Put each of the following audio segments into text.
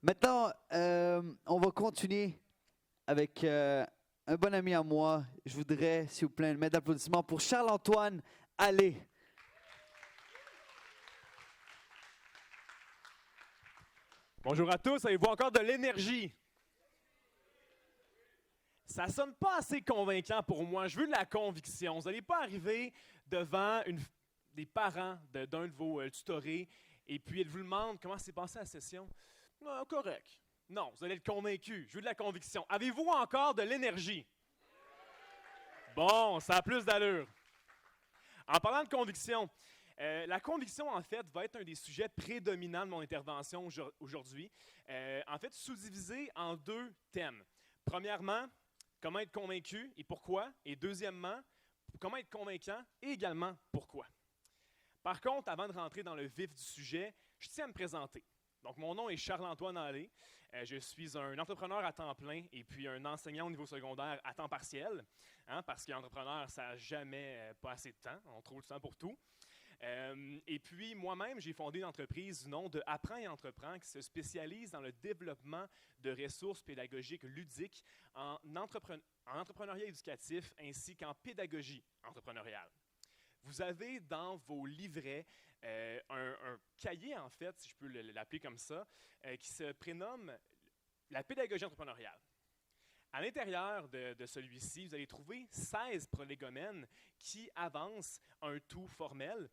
Maintenant, on va continuer avec un bon ami à moi. Je voudrais, s'il vous plaît, une main d'applaudissement pour Charles-Antoine Allais. Bonjour à tous, avez-vous encore de l'énergie? Ça sonne pas assez convaincant pour moi. Je veux de la conviction. Vous n'allez pas arriver devant des parents d'un de vos tutorés et puis ils vous demandent comment s'est passée la session. Non, correct. Non, vous allez être convaincu. Je veux de la conviction. Avez-vous encore de l'énergie? Bon, ça a plus d'allure. En parlant de conviction, la conviction, en fait, va être un des sujets prédominants de mon intervention aujourd'hui. En fait, sous-divisé en deux thèmes. Premièrement, comment être convaincu et pourquoi. Et deuxièmement, comment être convaincant et également pourquoi. Par contre, avant de rentrer dans le vif du sujet, je tiens à me présenter. Donc, mon nom est Charles-Antoine Allais. Je suis un entrepreneur à temps plein et puis un enseignant au niveau secondaire à temps partiel, parce qu'un entrepreneur, ça n'a jamais pas assez de temps. On trouve le temps pour tout. Et puis, moi-même, j'ai fondé une entreprise du nom de Apprends et Entreprends qui se spécialise dans le développement de ressources pédagogiques ludiques en entrepreneuriat éducatif ainsi qu'en pédagogie entrepreneuriale. Vous avez dans vos livrets un cahier, en fait, si je peux l'appeler comme ça, qui se prénomme la pédagogie entrepreneuriale. À l'intérieur de celui-ci, vous allez trouver 16 prolégomènes qui avancent un tout formel,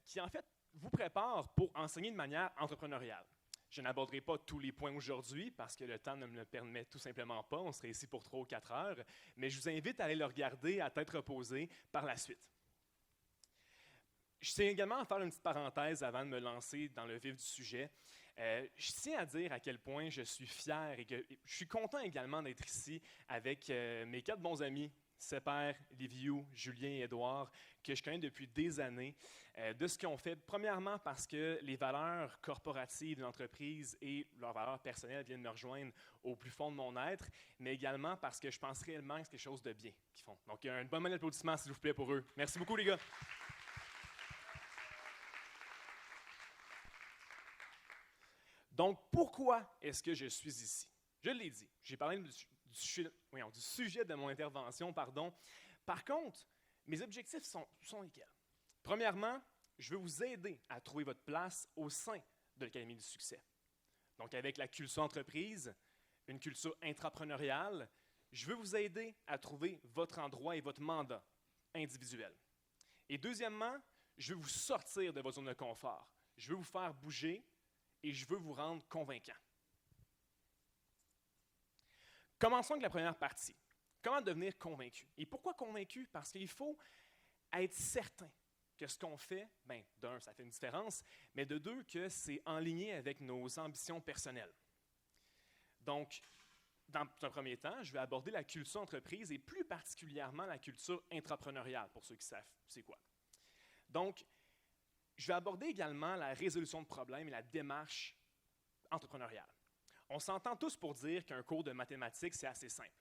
qui en fait vous prépare pour enseigner de manière entrepreneuriale. Je n'aborderai pas tous les points aujourd'hui parce que le temps ne me le permet tout simplement pas. On serait ici pour 3 ou 4 heures, mais je vous invite à aller le regarder à tête reposée par la suite. Je tiens également à faire une petite parenthèse avant de me lancer dans le vif du sujet. Je tiens à dire à quel point je suis fier et que je suis content également d'être ici avec mes 4 bons amis, Seper, Liviu, Julien et Édouard, que je connais depuis des années, de ce qu'ils ont fait. Premièrement parce que les valeurs corporatives de l'entreprise et leurs valeurs personnelles viennent me rejoindre au plus fond de mon être, mais également parce que je pense réellement que c'est quelque chose de bien qu'ils font. Donc, un bon moment d'applaudissement, s'il vous plaît, pour eux. Merci beaucoup, les gars. Donc, pourquoi est-ce que je suis ici? Je l'ai dit, j'ai parlé du sujet de mon intervention, pardon. Par contre, mes objectifs sont lesquels? Premièrement, je veux vous aider à trouver votre place au sein de l'Académie du succès. Donc, avec la culture entreprise, une culture intrapreneuriale, je veux vous aider à trouver votre endroit et votre mandat individuel. Et deuxièmement, je veux vous sortir de votre zone de confort. Je veux vous faire bouger et je veux vous rendre convaincant. Commençons avec la première partie. Comment devenir convaincu? Et pourquoi convaincu? Parce qu'il faut être certain que ce qu'on fait, d'un, ça fait une différence, mais de deux, que c'est en ligne avec nos ambitions personnelles. Donc, dans un premier temps, je vais aborder la culture entreprise et plus particulièrement la culture intrapreneuriale, pour ceux qui savent c'est quoi. Donc, je vais aborder également la résolution de problèmes et la démarche entrepreneuriale. On s'entend tous pour dire qu'un cours de mathématiques, c'est assez simple.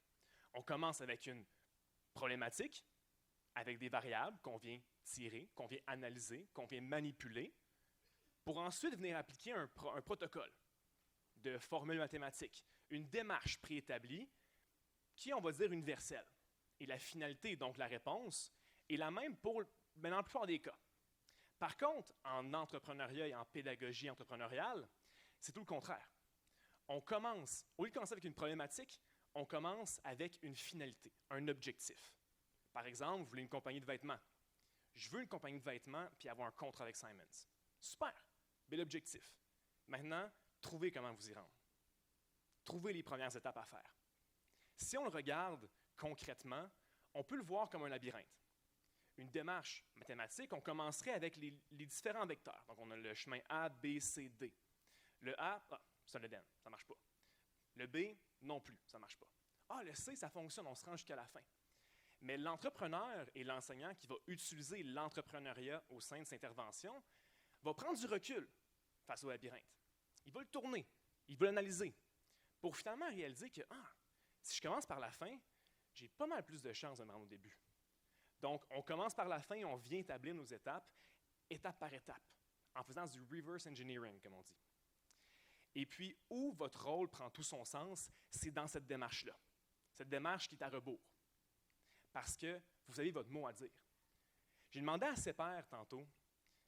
On commence avec une problématique, avec des variables qu'on vient tirer, qu'on vient analyser, qu'on vient manipuler, pour ensuite venir appliquer un protocole de formules mathématiques, une démarche préétablie qui est, on va dire, universelle. Et la finalité, donc la réponse, est la même dans la plupart des cas. Par contre, en entrepreneuriat et en pédagogie entrepreneuriale, c'est tout le contraire. On commence, au lieu de commencer avec une problématique, on commence avec une finalité, un objectif. Par exemple, vous voulez une compagnie de vêtements. Je veux une compagnie de vêtements puis avoir un contrat avec Simons. Super, bel objectif. Maintenant, trouvez comment vous y rendre. Trouvez les premières étapes à faire. Si on le regarde concrètement, on peut le voir comme un labyrinthe. Une démarche mathématique, on commencerait avec les différents vecteurs. Donc, on a le chemin A, B, C, D. Le A, c'est un Éden, ça ne marche pas. Le B, non plus, ça ne marche pas. Le C, ça fonctionne, on se rend jusqu'à la fin. Mais l'entrepreneur et l'enseignant qui va utiliser l'entrepreneuriat au sein de cette intervention va prendre du recul face au labyrinthe. Il va le tourner, il va l'analyser pour finalement réaliser que si je commence par la fin, j'ai pas mal plus de chances de me rendre au début. Donc, on commence par la fin et on vient établir nos étapes, étape par étape, en faisant du reverse engineering, comme on dit. Et puis, où votre rôle prend tout son sens, c'est dans cette démarche-là. Cette démarche qui est à rebours. Parce que vous avez votre mot à dire. J'ai demandé à Sepper tantôt,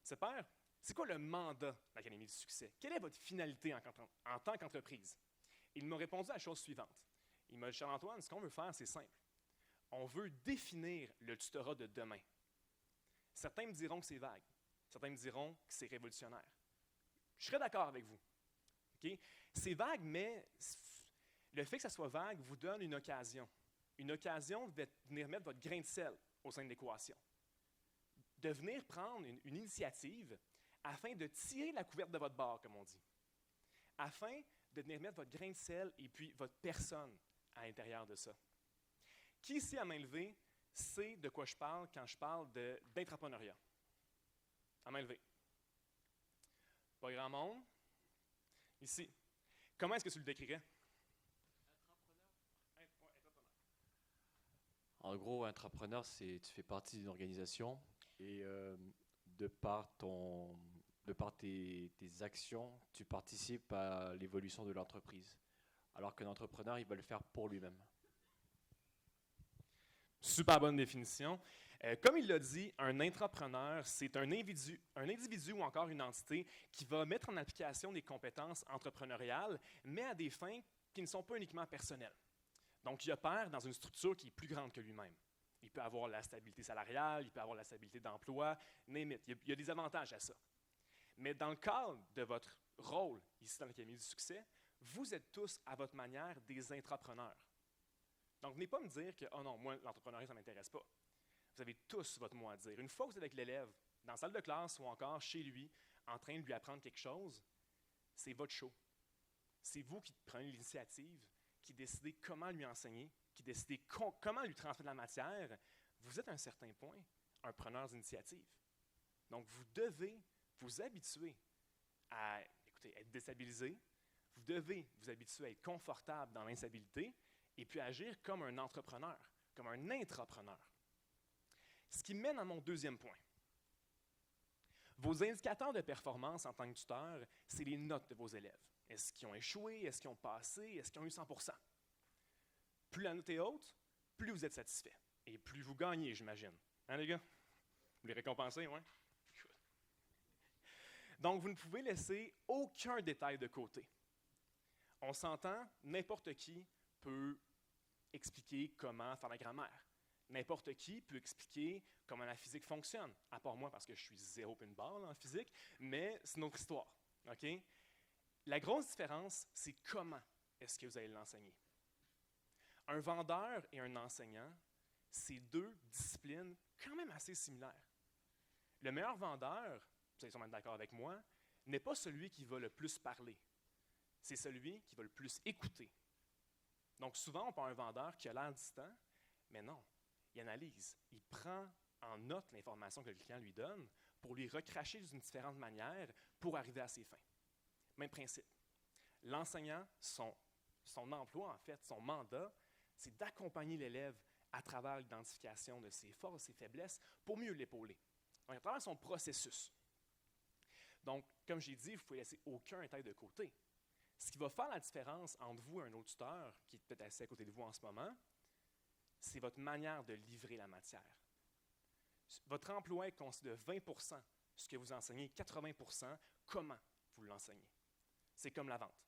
Sepper, c'est quoi le mandat de l'Académie du succès? Quelle est votre finalité en tant qu'entreprise? Il m'a répondu à la chose suivante. Il m'a dit, Charles-Antoine, ce qu'on veut faire, c'est simple. On veut définir le tutorat de demain. Certains me diront que c'est vague. Certains me diront que c'est révolutionnaire. Je serais d'accord avec vous. Okay? C'est vague, mais le fait que ça soit vague vous donne une occasion. Une occasion de venir mettre votre grain de sel au sein de l'équation. De venir prendre une initiative afin de tirer la couverte de votre bar, comme on dit. Afin de venir mettre votre grain de sel et puis votre personne à l'intérieur de ça. Qui ici, à main levée, sait de quoi je parle quand je parle d'entrepreneuriat? À main levée. Pas grand monde. Ici. Comment est-ce que tu le décrirais? En gros, entrepreneur, c'est tu fais partie d'une organisation et de par tes actions, tu participes à l'évolution de l'entreprise. Alors qu'un entrepreneur, il va le faire pour lui-même. Super bonne définition. Comme il l'a dit, un intrapreneur, c'est un individu ou encore une entité qui va mettre en application des compétences entrepreneuriales, mais à des fins qui ne sont pas uniquement personnelles. Donc, il opère dans une structure qui est plus grande que lui-même. Il peut avoir la stabilité salariale, il peut avoir la stabilité d'emploi, name it. Il y a des avantages à ça. Mais dans le cadre de votre rôle ici dans l'Académie du succès, vous êtes tous, à votre manière, des intrapreneurs. Donc, venez pas me dire que « Oh non, moi, l'entrepreneuriat, ça ne m'intéresse pas ». Vous avez tous votre mot à dire. Une fois que vous êtes avec l'élève, dans la salle de classe ou encore chez lui, en train de lui apprendre quelque chose, c'est votre show. C'est vous qui prenez l'initiative, qui décidez comment lui enseigner, qui décidez comment lui transmettre la matière. Vous êtes à un certain point un preneur d'initiative. Donc, vous devez vous habituer à être déstabilisé. Vous devez vous habituer à être confortable dans l'instabilité et puis agir comme un entrepreneur, comme un intrapreneur. Ce qui mène à mon deuxième point. Vos indicateurs de performance en tant que tuteur, c'est les notes de vos élèves. Est-ce qu'ils ont échoué? Est-ce qu'ils ont passé? Est-ce qu'ils ont eu 100%? Plus la note est haute, plus vous êtes satisfait. Et plus vous gagnez, j'imagine. Hein, les gars? Vous les récompensez, oui? Donc, vous ne pouvez laisser aucun détail de côté. On s'entend, n'importe qui peut expliquer comment faire la grammaire. N'importe qui peut expliquer comment la physique fonctionne, à part moi parce que je suis zéro pin barre en physique, mais c'est une autre histoire. Okay? La grosse différence, c'est comment est-ce que vous allez l'enseigner. Un vendeur et un enseignant, c'est deux disciplines quand même assez similaires. Le meilleur vendeur, vous allez sûrement être d'accord avec moi, n'est pas celui qui va le plus parler. C'est celui qui va le plus écouter. Donc souvent, on prend un vendeur qui a l'air distant, mais non. Il analyse, il prend en note l'information que le client lui donne pour lui recracher d'une différente manière pour arriver à ses fins. Même principe. L'enseignant, son emploi, en fait, son mandat, c'est d'accompagner l'élève à travers l'identification de ses forces, ses faiblesses, pour mieux l'épauler. Donc, à travers son processus. Donc, comme j'ai dit, vous ne pouvez laisser aucun détail de côté. Ce qui va faire la différence entre vous et un autre tuteur, qui est peut-être assis à côté de vous en ce moment, c'est votre manière de livrer la matière. Votre emploi est constitué de 20% ce que vous enseignez, 80% comment vous l'enseignez. C'est comme la vente.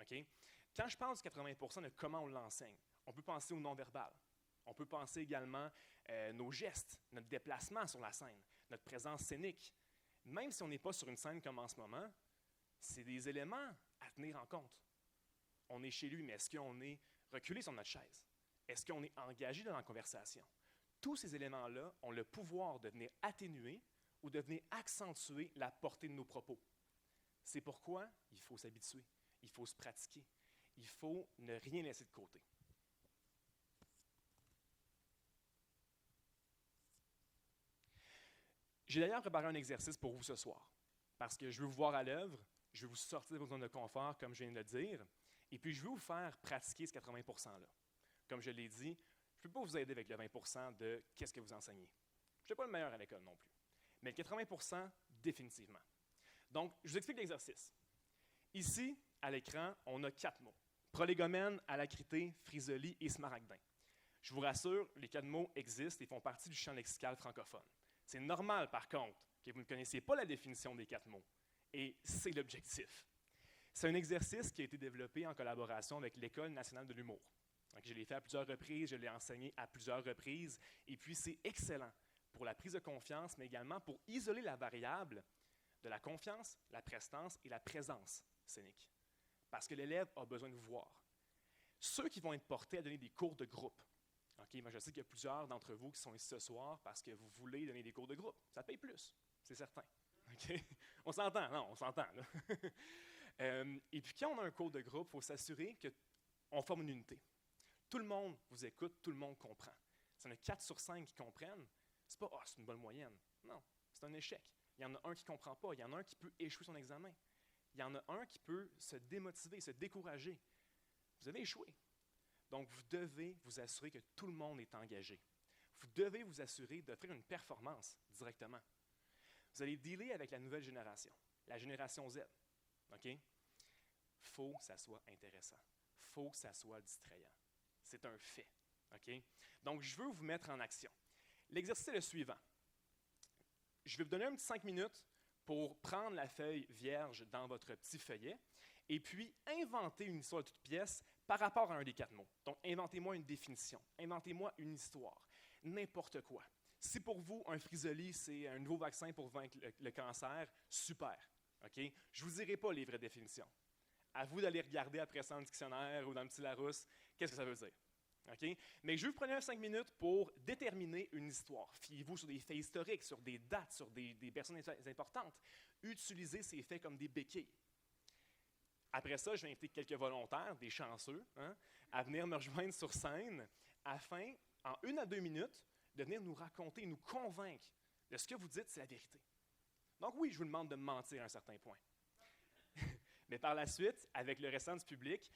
Okay? Quand je parle du 80% de comment on l'enseigne, on peut penser au non-verbal. On peut penser également nos gestes, notre déplacement sur la scène, notre présence scénique. Même si on n'est pas sur une scène comme en ce moment, c'est des éléments à tenir en compte. On est chez lui, mais est-ce qu'on est reculé sur notre chaise? Est-ce qu'on est engagé dans la conversation? Tous ces éléments-là ont le pouvoir de venir atténuer ou de venir accentuer la portée de nos propos. C'est pourquoi il faut s'habituer, il faut se pratiquer, il faut ne rien laisser de côté. J'ai d'ailleurs préparé un exercice pour vous ce soir, parce que je veux vous voir à l'œuvre, je veux vous sortir de vos zones de confort, comme je viens de le dire, et puis je veux vous faire pratiquer ce 80%-là. Comme je l'ai dit, je ne peux pas vous aider avec le 20% de qu'est-ce que vous enseignez. Je ne suis pas le meilleur à l'école non plus. Mais le 80%, définitivement. Donc, je vous explique l'exercice. Ici, à l'écran, on a 4 mots. Prolégomène, alacrité, frisoli et smaragdin. Je vous rassure, les 4 mots existent et font partie du champ lexical francophone. C'est normal, par contre, que vous ne connaissiez pas la définition des 4 mots. Et c'est l'objectif. C'est un exercice qui a été développé en collaboration avec l'École nationale de l'humour. Donc, je l'ai fait à plusieurs reprises, je l'ai enseigné à plusieurs reprises, et puis c'est excellent pour la prise de confiance, mais également pour isoler la variable de la confiance, la prestance et la présence scénique. Parce que l'élève a besoin de vous voir. Ceux qui vont être portés à donner des cours de groupe, moi je sais qu'il y a plusieurs d'entre vous qui sont ici ce soir parce que vous voulez donner des cours de groupe. Ça paye plus, c'est certain. On s'entend, non, on s'entend. Et puis quand on a un cours de groupe, il faut s'assurer qu'on forme une unité. Tout le monde vous écoute, tout le monde comprend. S'il y en a 4 sur 5 qui comprennent, c'est pas « c'est une bonne moyenne ». Non, c'est un échec. Il y en a un qui ne comprend pas, il y en a un qui peut échouer son examen. Il y en a un qui peut se démotiver, se décourager. Vous avez échoué. Donc, vous devez vous assurer que tout le monde est engagé. Vous devez vous assurer d'offrir une performance directement. Vous allez dealer avec la nouvelle génération, la génération Z. Il faut que ça soit intéressant. Il faut que ça soit distrayant. C'est un fait. Donc, je veux vous mettre en action. L'exercice est le suivant. Je vais vous donner un petit 5 minutes pour prendre la feuille vierge dans votre petit feuillet et puis inventer une histoire de toute pièce par rapport à un des 4 mots. Donc, inventez-moi une définition, inventez-moi une histoire, n'importe quoi. Si pour vous, un frisoli, c'est un nouveau vaccin pour vaincre le cancer, super. Je ne vous dirai pas les vraies définitions. À vous d'aller regarder après ça dans le dictionnaire ou dans le petit Larousse, qu'est-ce que ça veut dire. Mais je vais vous prendre 5 minutes pour déterminer une histoire. Fiez-vous sur des faits historiques, sur des dates, sur des personnes importantes. Utilisez ces faits comme des béquilles. Après ça, je vais inviter quelques volontaires, des chanceux, à venir me rejoindre sur scène afin, en 1 à 2 minutes, de venir nous raconter, nous convaincre de ce que vous dites, c'est la vérité. Donc oui, je vous demande de me mentir à un certain point. Mais par la suite, avec le restant du public,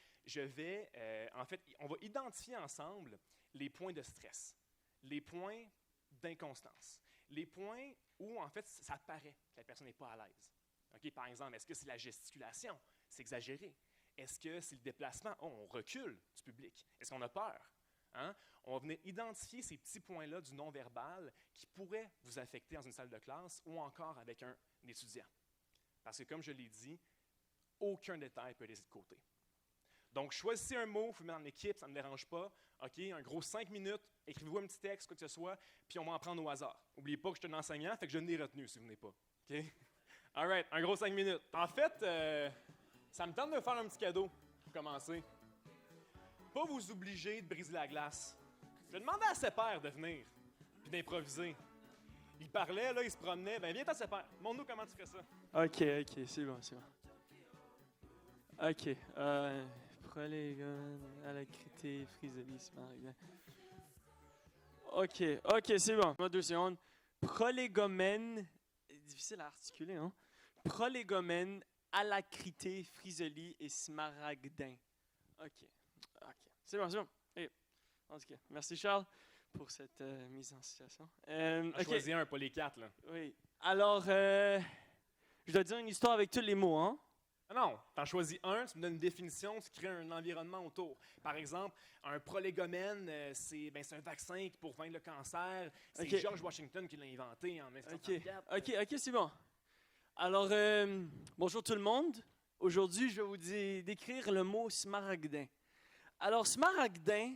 on va identifier ensemble les points de stress, les points d'inconstance, les points où, en fait, ça paraît que la personne n'est pas à l'aise. Par exemple, est-ce que c'est la gesticulation? C'est exagéré. Est-ce que c'est le déplacement? On recule du public. Est-ce qu'on a peur? On va venir identifier ces petits points-là du non-verbal qui pourraient vous affecter dans une salle de classe ou encore avec un étudiant. Parce que, comme je l'ai dit, aucun détail peut être laissé de côté. Donc, choisissez un mot, vous le mettez en équipe, ça ne me dérange pas. Un gros 5 minutes, écrivez-vous un petit texte, quoi que ce soit, puis on va en prendre au hasard. N'oubliez pas que je suis un enseignant, fait que je n'ai retenu si vous venez pas. All right, un gros 5 minutes. En fait, ça me tente de faire un petit cadeau pour commencer. Pas vous obliger de briser la glace. Je demandais à ses pairs de venir, puis d'improviser. Il parlait, là, il se promenait. Viens t'en ses pairs. Montre-nous comment tu fais ça. OK, c'est bon. OK. Prolégone, alacrité, frisoli, smaragdin. OK, c'est bon. 2 secondes. Prolégomène, difficile à articuler, hein? Prolégomène, alacrité, frisoli et smaragdin. OK. C'est bon. OK. Merci, Charles, pour cette mise en situation. Choisis un, pas les 4, là. Oui. Alors, je dois dire une histoire avec tous les mots, hein? Non, tu en choisis un, tu me donnes une définition, tu crées un environnement autour. Par exemple, un prolégomène, c'est un vaccin pour vaincre le cancer. C'est George Washington qui l'a inventé en 1934. OK, c'est bon. Alors, bonjour tout le monde. Aujourd'hui, je vais vous décrire le mot smaragdin. Alors, smaragdin,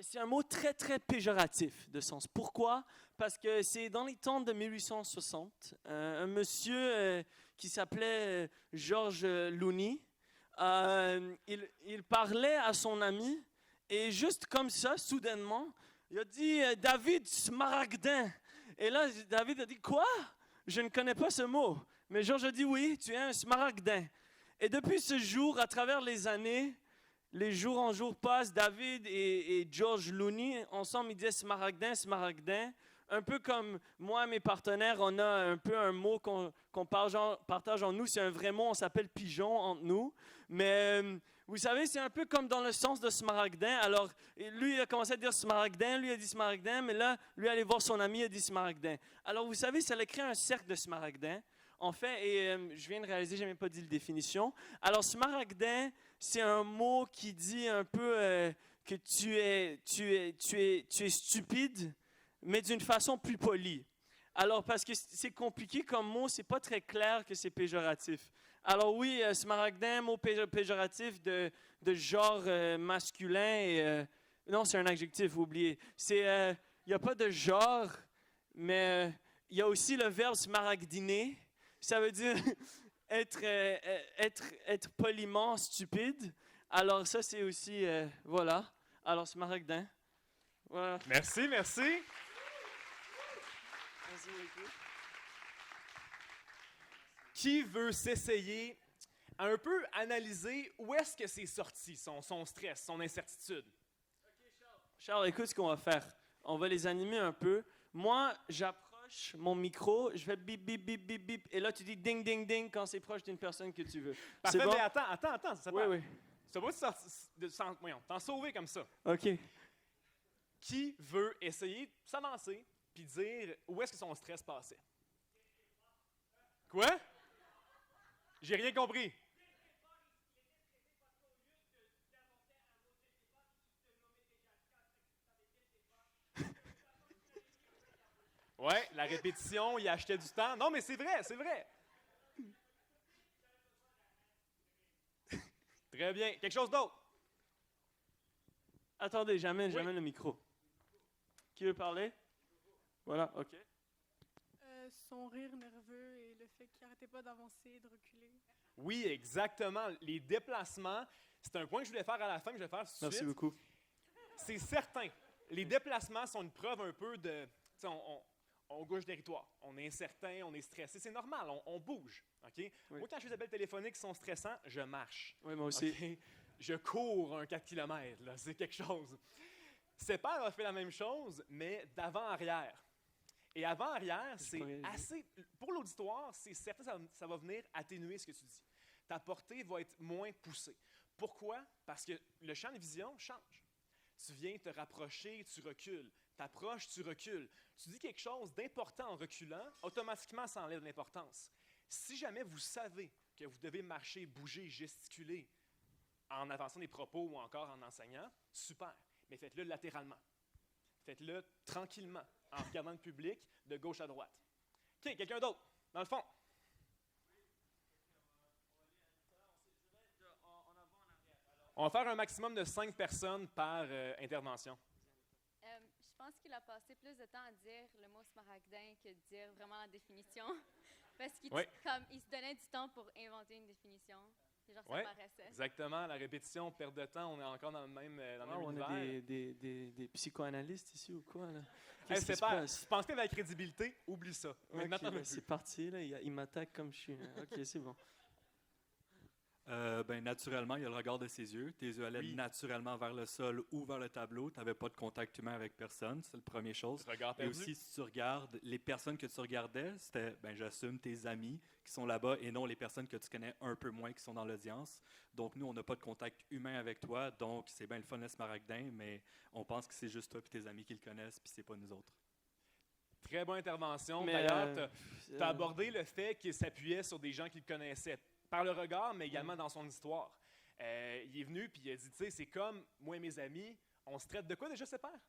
c'est un mot très, très péjoratif de sens. Pourquoi? Parce que c'est dans les temps de 1860, un monsieur qui s'appelait George Looney, il parlait à son ami et juste comme ça, soudainement, il a dit « David Smaragdin ». Et là, David a dit « Quoi? Je ne connais pas ce mot ». Mais George a dit « Oui, tu es un smaragdin ». Et depuis ce jour, à travers les années, les jours en jours passent, David et George Looney, ensemble, ils disaient smaragdin. Un peu comme moi et mes partenaires, on a un peu un mot qu'on partage en nous. C'est un vrai mot, on s'appelle pigeon entre nous. Mais vous savez, c'est un peu comme dans le sens de smaragdin. Alors, lui, il a commencé à dire smaragdin, lui a dit smaragdin, mais là, lui allait voir son ami, il a dit smaragdin. Alors, vous savez, ça allait créer un cercle de smaragdin. En fait, et je viens de réaliser, je n'avais pas dit la définition. Alors, smaragdin, c'est un mot qui dit un peu que tu es stupide, mais d'une façon plus polie. Alors, parce que c'est compliqué comme mot, c'est pas très clair que c'est péjoratif. Alors oui, smaragdin, mot péjoratif de genre masculin. Non, c'est un adjectif, oubliez. Il n'y a pas de genre, mais il y a aussi le verbe smaragdiner. Ça veut dire être poliment stupide. Alors ça, c'est aussi, voilà. Alors, smaragdin. Voilà. Merci, merci. Merci beaucoup. Qui veut s'essayer à un peu analyser où est-ce que c'est sorti, son stress, son incertitude? Charles, écoute ce qu'on va faire. On va les animer un peu. Moi, j'approche mon micro, je fais bip, bip, bip, bip, bip. Et là, tu dis ding, ding, ding quand c'est proche d'une personne que tu veux. Parfait, C'est bon? mais attends. Ça Oui, oui. C'est pas t'en sauver comme ça. OK. Qui veut essayer de s'avancer puis dire où est-ce que son stress passait? Quoi? J'ai rien compris. Ouais, la répétition, il achetait du temps. Non, mais c'est vrai, c'est vrai. Très bien. Quelque chose d'autre? Attendez, j'amène Oui. le micro. Qui veut parler? Voilà, OK. Son rire nerveux et le fait qu'il n'arrêtait pas d'avancer et de reculer. Oui, exactement. Les déplacements, c'est un point que je voulais faire à la fin, que je vais faire tout de Merci suite. beaucoup. C'est certain. Les déplacements sont une preuve un peu de... tu sais, on gauche territoire. On est incertain, on est stressé. C'est normal, on bouge. OK? Oui. Moi, quand je fais des appels téléphoniques qui sont stressants, je marche. Oui, moi aussi. OK? Je cours un 4 km. Là. C'est quelque chose. Sépare a fait la même chose, mais d'avant-arrière. Et avant-arrière, c'est pas réalisé. assez... Pour l'auditoire, c'est certain que ça va venir atténuer ce que tu dis. Ta portée va être moins poussée. Pourquoi? Parce que le champ de vision change. Tu viens te rapprocher, tu recules. T'approches, tu recules. Tu dis quelque chose d'important en reculant, automatiquement, ça enlève l'importance. Si jamais vous savez que vous devez marcher, bouger, gesticuler en avançant des propos ou encore en enseignant, super. Mais faites-le latéralement. Faites-le tranquillement, en regardant le public de gauche à droite. OK, quelqu'un d'autre, dans le fond. On va faire un maximum de 5 personnes par intervention. Je pense qu'il a passé plus de temps à dire le mot smaragdin que de dire vraiment la définition. Parce qu'il il se donnait du temps pour inventer une définition. Et genre, Ouais, ça paraissait. exactement. La répétition, perte de temps, on est encore dans le même, On univers. est des psychoanalystes ici ou quoi, là? Hey, Qu'est-ce qui c'est se pas. passe? Tu penses que la crédibilité, oublie ça. Ok, Maintenant, t'en veux ben, plus. c'est parti, là. Il m'attaque comme je suis. OK, c'est bon. Naturellement, il y a le regard de ses yeux. Tes yeux allaient Oui. naturellement vers le sol ou vers le tableau. Tu n'avais pas de contact humain avec personne. C'est la première chose. Regard Et perdu. aussi, si tu regardes, les personnes que tu regardais, c'était, j'assume, tes amis qui sont là-bas et non les personnes que tu connais un peu moins qui sont dans l'audience. Donc, nous, on n'a pas de contact humain avec toi. Donc, c'est bien le fun, le smaragdin, mais on pense que c'est juste toi et tes amis qui le connaissent, puis c'est pas nous autres. Très bonne intervention. Mais, D'ailleurs, tu as abordé le fait qu'il s'appuyait sur des gens qu'il connaissait par le regard, mais également dans son histoire. Il est venu puis il a dit, tu sais, c'est comme moi et mes amis, on se traite de quoi déjà, ses pères?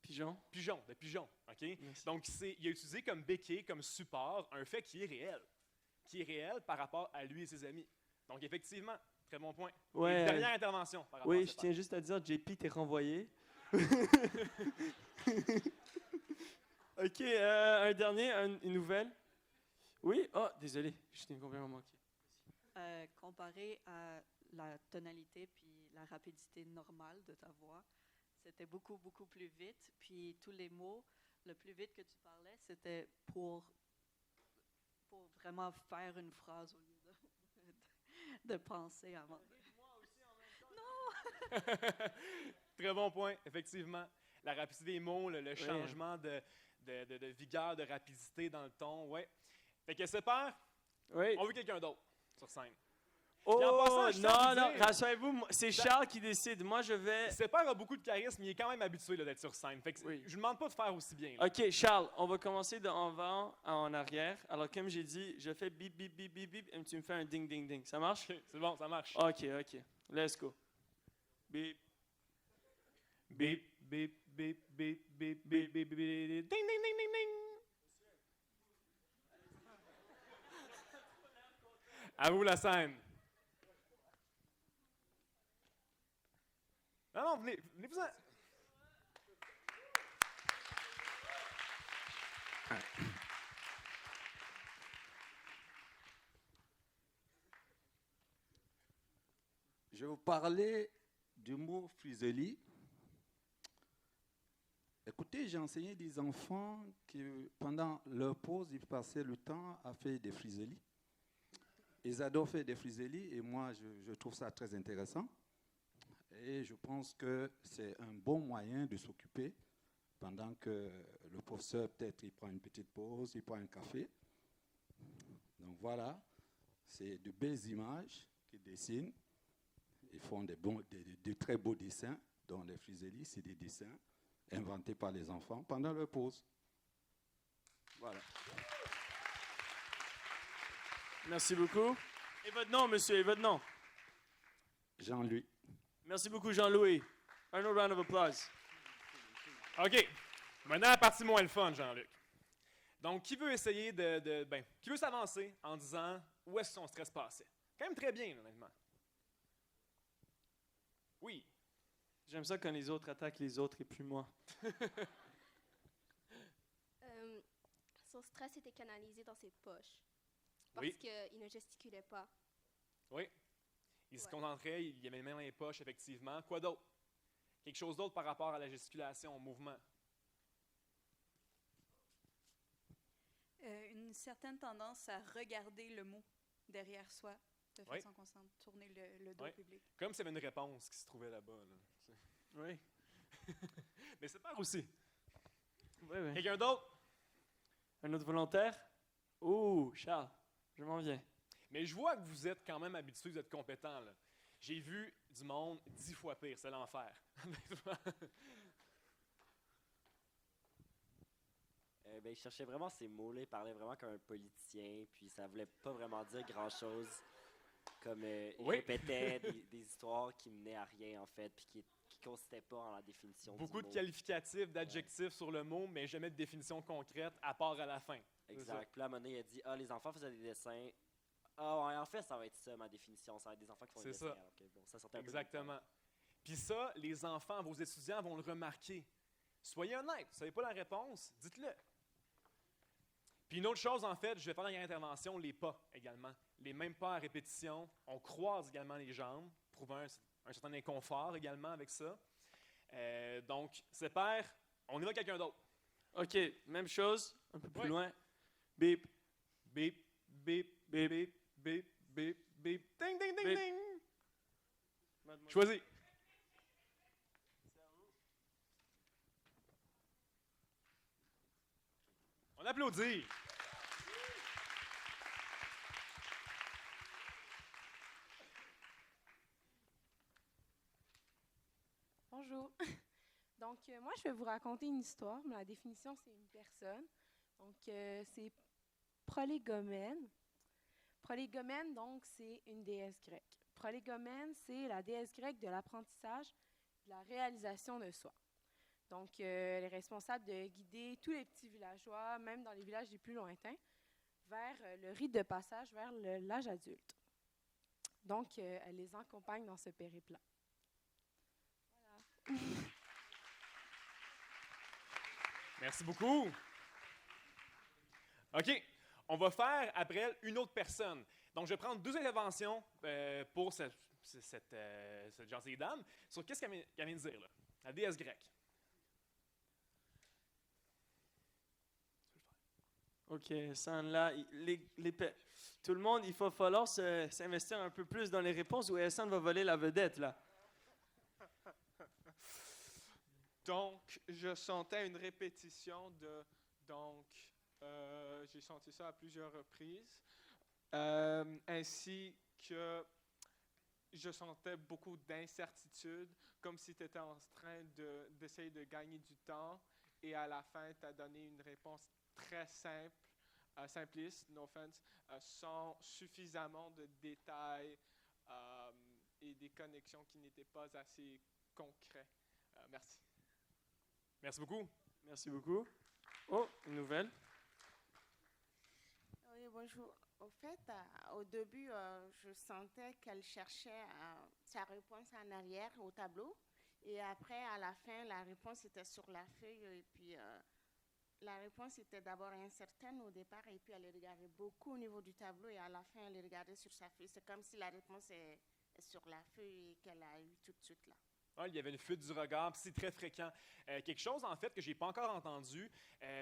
Pigeon. Pigeon, de pigeon, OK? Merci. Donc, il a utilisé comme béquille, comme support, un fait qui est réel par rapport à lui et ses amis. Donc, effectivement, très bon point. Ouais, Et dernière intervention par rapport à oui, ses je tiens juste à dire, JP, t'es renvoyé. OK, un dernier, une nouvelle. Oui? Oh, désolé, je t'ai complètement manqué. Comparé à la tonalité puis la rapidité normale de ta voix, c'était beaucoup, beaucoup plus vite. Puis tous les mots, le plus vite que tu parlais, c'était pour vraiment faire une phrase au lieu de penser avant. Très bon point, effectivement. La rapidité des mots, le changement de vigueur, de rapidité dans le ton, ouais. Fait que c'est peur, Oui. on veut quelqu'un d'autre sur scène. Puis en Oh, passant, je tiens à non, vous dire- rassurez-vous, c'est Charles qui décide. Moi, je vais... Sepper a beaucoup de charisme, il est quand même habitué là, d'être sur scène. Fait que Oui. je ne demande pas de faire aussi bien. là. OK, Charles, on va commencer de en avant à en arrière. Alors, comme j'ai dit, je fais bip, bip, bip, bip, bip, et tu me fais un ding, ding, ding. Ça marche? OK, c'est bon, ça marche. OK. Let's go. Bip. Bip, bip, bip, bip, bip, bip, bip, bip, ding, ding, ding, ding, ding. À vous la scène. Non, venez-vous-en. Je vais vous parler du mot friseli. Écoutez, j'ai enseigné des enfants qui, pendant leur pause, ils passaient le temps à faire des friselies. Ils adorent faire des friselies et moi, je trouve ça très intéressant. Et je pense que c'est un bon moyen de s'occuper pendant que le professeur, peut-être, il prend une petite pause, il prend un café. Donc voilà, c'est de belles images qu'ils dessinent. Ils font de très beaux dessins, dont les friselies, c'est des dessins inventés par les enfants pendant leur pause. Voilà. Merci beaucoup. Et votre nom, monsieur, et votre nom? Jean-Louis. Merci beaucoup, Jean-Louis. Un autre round of applause. OK. Maintenant, la partie moins le fun, Jean-Luc. Donc, qui veut essayer qui veut s'avancer en disant où est-ce que son stress passait? Quand même très bien, honnêtement. Oui. J'aime ça quand les autres attaquent les autres et plus moi. Son stress était canalisé dans ses poches. Parce Oui. qu'il ne gesticulait pas. Oui. Il se concentrait, il y avait les mains dans les poches, effectivement. Quoi d'autre? Quelque chose d'autre par rapport à la gesticulation, au mouvement? Une certaine tendance à regarder le mot derrière soi de Oui. façon constante, tourner le dos Oui. au public. Comme s'il y avait une réponse qui se trouvait là-bas. Là. Oui. Mais c'est pas aussi. Oui. Quelqu'un d'autre? Un autre volontaire? Oh, Charles, je m'en viens. Mais je vois que vous êtes quand même habitué, vous êtes compétent. Là. J'ai vu du monde 10 fois pire, c'est l'enfer. Il cherchait vraiment ces mots-là, il parlait vraiment comme un politicien, puis ça voulait pas vraiment dire grand-chose. Comme il Oui. répétait des histoires qui menaient à rien, en fait, puis qui consistaient pas en la définition Beaucoup du de mot. qualificatifs, d'adjectifs sur le mot, mais jamais de définition concrète, à part à la fin. C'est ça. Exact. Puis là, à un moment donné, il a dit « Ah, les enfants faisaient des dessins. Ah, ouais, en fait, ça va être ça, ma définition. Ça va être des enfants qui font des C'est dessins. » ça. Alors que, bon, ça sortait un peu de Exactement. Puis ça, les enfants, vos étudiants vont le remarquer. Soyez honnête, vous ne savez pas la réponse, dites-le. Puis une autre chose, en fait, je vais faire dans l'intervention, les pas également. Les mêmes pas à répétition. On croise également les jambes, prouvant un certain inconfort également avec ça. Donc, c'est pair, on y va quelqu'un d'autre. OK, même chose, un peu plus Oui. loin. Bip, Bip, bip, bip, bip, bip, bip, bip, ding, ding, ding, Bip. ding. Choisis. On applaudit. Bonjour. Donc, moi, je vais vous raconter une histoire, mais la définition, c'est une personne. Donc, c'est Prolégomène. Prolégomène, donc, c'est une déesse grecque. Prolégomène, c'est la déesse grecque de l'apprentissage, de la réalisation de soi. Donc, elle est responsable de guider tous les petits villageois, même dans les villages les plus lointains, vers le rite de passage vers l'âge adulte. Donc, elle les accompagne dans ce périple-là. Voilà. Merci beaucoup. OK. On va faire après elle une autre personne. Donc, je vais prendre 2 interventions pour cette gentille dame sur qu'est-ce qu'elle vient de dire, là. La déesse grecque. OK, ça là, tout le monde, il va falloir s'investir un peu plus dans les réponses ou Hassan va voler la vedette, là. Donc, je sentais une répétition de « donc ». J'ai senti ça à plusieurs reprises. Ainsi que je sentais beaucoup d'incertitude, comme si tu étais en train d'essayer de gagner du temps, et à la fin, tu as donné une réponse très simple, simpliste, no offense, sans suffisamment de détails et des connexions qui n'étaient pas assez concrètes. Merci. Merci beaucoup. Merci beaucoup. Oh, une nouvelle. Oui, bonjour. Au fait, au début, je sentais qu'elle cherchait sa réponse en arrière au tableau. Et après, à la fin, la réponse était sur la feuille. Et puis, la réponse était d'abord incertaine au départ. Et puis, elle regardait beaucoup au niveau du tableau. Et à la fin, elle regardait sur sa feuille. C'est comme si la réponse est sur la feuille qu'elle a eue tout de suite là. Il y avait une fuite du regard, puis c'est très fréquent. Quelque chose, en fait, que je n'ai pas encore entendu,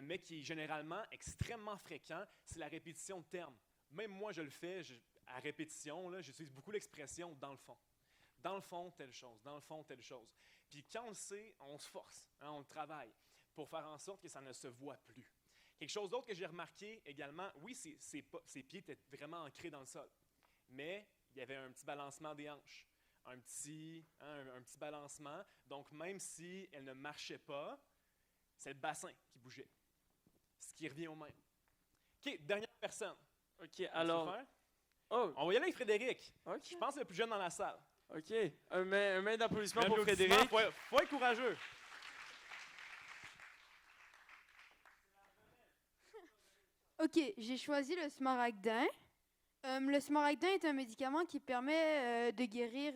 mais qui est généralement extrêmement fréquent, c'est la répétition de termes. Même moi, je le fais à répétition, là, j'utilise beaucoup l'expression « dans le fond ». Dans le fond, telle chose. Dans le fond, telle chose. Puis quand on le sait, on se force, hein, on le travaille pour faire en sorte que ça ne se voit plus. Quelque chose d'autre que j'ai remarqué également, oui, ses pieds étaient vraiment ancrés dans le sol, mais il y avait un petit balancement des hanches. Un petit balancement. Donc, même si elle ne marchait pas, c'est le bassin qui bougeait. Ce qui revient au même. OK, dernière personne. OK, alors... Oh. On va y aller avec Frédéric. Okay. Je pense que c'est le plus jeune dans la salle. OK. Un main d'applaudissement pour Frédéric. Faut être courageux. OK, j'ai choisi le smaragdin. Le smaragdin est un médicament qui permet de guérir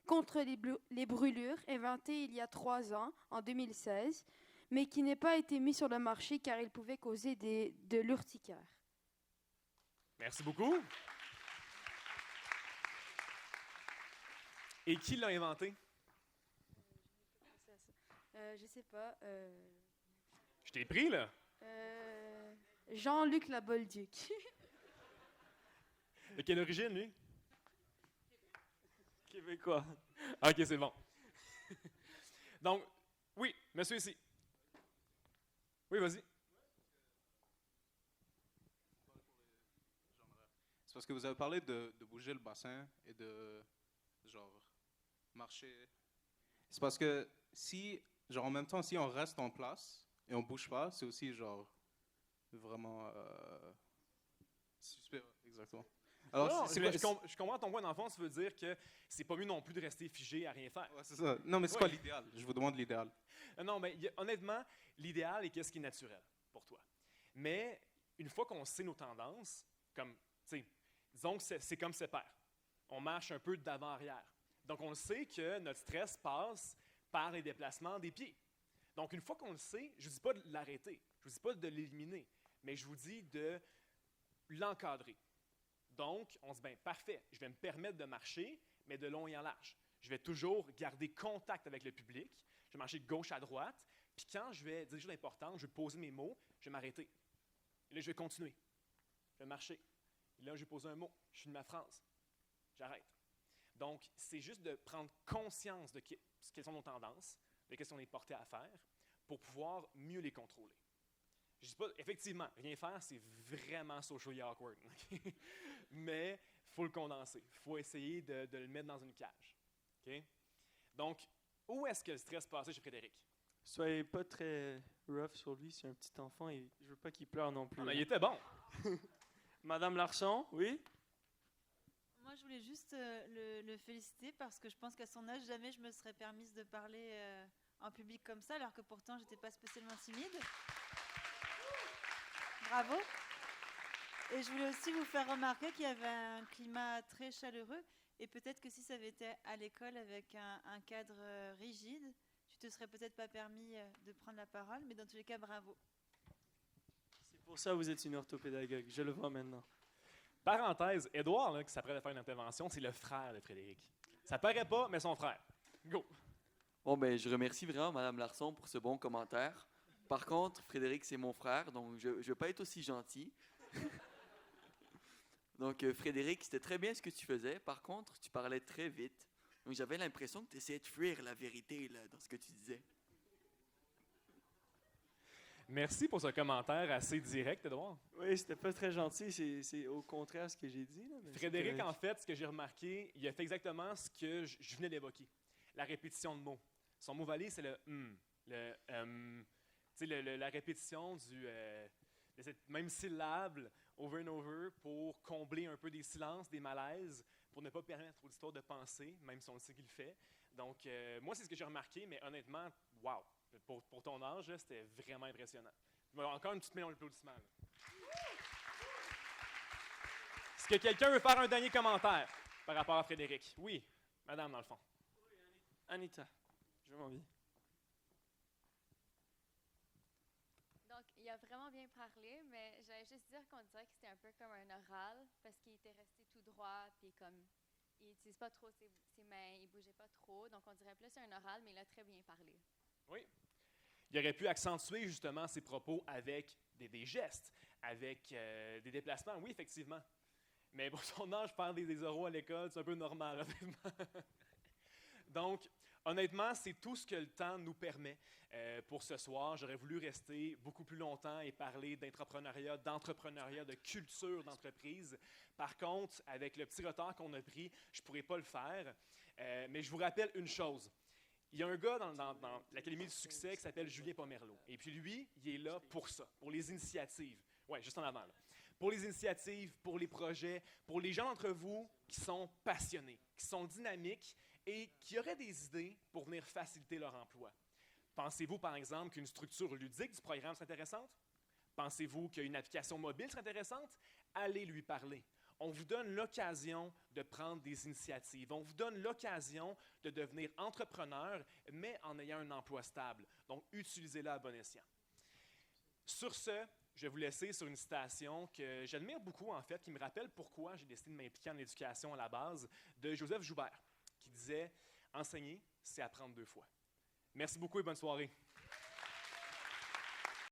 contre les brûlures, inventé il y a 3 ans, en 2016, mais qui n'a pas été mis sur le marché car il pouvait causer de l'urticaire. Merci beaucoup. Et qui l'a inventé? Je sais pas. Je t'ai pris, là? Jean-Luc Labolduc. De quelle origine, lui? Québécois. OK, c'est bon. Donc, oui, monsieur ici. Oui, vas-y. C'est parce que vous avez parlé de bouger le bassin et de, genre, marcher. C'est parce que si, genre, en même temps, si on reste en place et on bouge pas, c'est aussi, genre, vraiment suspect, exactement. Alors, non, je comprends ton point dans le fond, ça veut dire que c'est pas mieux non plus de rester figé à rien faire. Ouais, c'est ça. Non, mais c'est quoi l'idéal? Je vous demande l'idéal. Non, mais honnêtement, l'idéal est qu'est-ce qui est naturel pour toi. Mais une fois qu'on sait nos tendances, comme, tu sais, disons que c'est comme c'est père. On marche un peu d'avant-arrière. Donc, on le sait que notre stress passe par les déplacements des pieds. Donc, une fois qu'on le sait, je ne vous dis pas de l'arrêter, je ne vous dis pas de l'éliminer, mais je vous dis de l'encadrer. Donc, on se dit, bien, parfait, je vais me permettre de marcher, mais de long et en large. Je vais toujours garder contact avec le public, je vais marcher de gauche à droite, puis quand je vais dire des choses importantes, je vais poser mes mots, je vais m'arrêter. Et là, je vais continuer. Je vais marcher. Et là, je vais poser un mot, je finis ma phrase. J'arrête. Donc, c'est juste de prendre conscience de quelles sont nos tendances, de qu'est-ce qu'on est porté à faire, pour pouvoir mieux les contrôler. Je dis pas, effectivement, rien faire, c'est vraiment socially awkward. Mais il faut le condenser. Il faut essayer de le mettre dans une cage. Okay? Donc, où est-ce que le stress passait chez Frédéric? Soyez pas très rough sur lui, c'est un petit enfant et je veux pas qu'il pleure non plus. Ah, mais il était bon. Madame Larchon, oui? Moi, je voulais juste le féliciter parce que je pense qu'à son âge, jamais je me serais permise de parler en public comme ça, alors que pourtant, j'étais pas spécialement timide. Bravo. Et je voulais aussi vous faire remarquer qu'il y avait un climat très chaleureux et peut-être que si ça avait été à l'école avec un cadre rigide, tu te serais peut-être pas permis de prendre la parole, mais dans tous les cas, bravo. C'est pour ça que vous êtes une orthopédagogue, je le vois maintenant. Parenthèse, Édouard, là, qui s'apprête à faire une intervention, c'est le frère de Frédéric. Ça paraît pas, mais son frère. Go! Bon, ben, je remercie vraiment Mme Larson pour ce bon commentaire. Par contre, Frédéric, c'est mon frère, donc je ne vais pas être aussi gentil. Donc, Frédéric, c'était très bien ce que tu faisais. Par contre, tu parlais très vite. Donc, j'avais l'impression que tu essayais de fuir la vérité là, dans ce que tu disais. Merci pour ce commentaire assez direct, Edouard. Oui, c'était pas très gentil. C'est au contraire ce que j'ai dit. Là, mais c'est Frédéric, correct. en fait, ce que j'ai remarqué, il a fait exactement ce que je venais d'évoquer. La répétition de mots. Son mot valise, c'est le tu sais, la répétition de cette même syllabe over and over pour combler un peu des silences, des malaises, pour ne pas permettre au auditoire de penser, même si on le sait qu'il le fait. Donc, moi, c'est ce que j'ai remarqué, mais honnêtement, wow! Pour ton âge, là, c'était vraiment impressionnant. Encore une petite main d'applaudissement. Est-ce que quelqu'un veut faire un dernier commentaire par rapport à Frédéric? Oui, madame, dans le fond. Anita, je m'en viens. Donc, il a vraiment bien parlé, mais j'allais juste dire qu'on dirait que c'était un peu comme un oral, parce qu'il était resté tout droit, puis comme il n'utilise pas trop ses mains, il ne bougeait pas trop, donc on dirait plus un oral, mais il a très bien parlé. Oui. Il aurait pu accentuer justement ses propos avec des gestes, avec des déplacements. Oui, effectivement. Mais pour son âge, faire des oraux à l'école, c'est un peu normal, honnêtement. Donc, honnêtement, c'est tout ce que le temps nous permet pour ce soir. J'aurais voulu rester beaucoup plus longtemps et parler d'entrepreneuriat, de culture d'entreprise. Par contre, avec le petit retard qu'on a pris, je ne pourrais pas le faire. Mais je vous rappelle une chose. Il y a un gars dans l'Académie du succès qui s'appelle Julien Pomerleau. Et puis lui, il est là pour ça, pour les initiatives. Oui, juste en avant, là. Pour les initiatives, pour les projets, pour les gens d'entre vous qui sont passionnés, qui sont dynamiques et qui auraient des idées pour venir faciliter leur emploi. Pensez-vous, par exemple, qu'une structure ludique du programme serait intéressante? Pensez-vous qu'une application mobile serait intéressante? Allez lui parler. On vous donne l'occasion de prendre des initiatives. On vous donne l'occasion de devenir entrepreneur, mais en ayant un emploi stable. Donc, utilisez-le à bon escient. Sur ce, je vais vous laisser sur une citation que j'admire beaucoup, en fait, qui me rappelle pourquoi j'ai décidé de m'impliquer en éducation à la base, de Joseph Joubert, qui disait « Enseigner, c'est apprendre 2 fois ». Merci beaucoup et bonne soirée.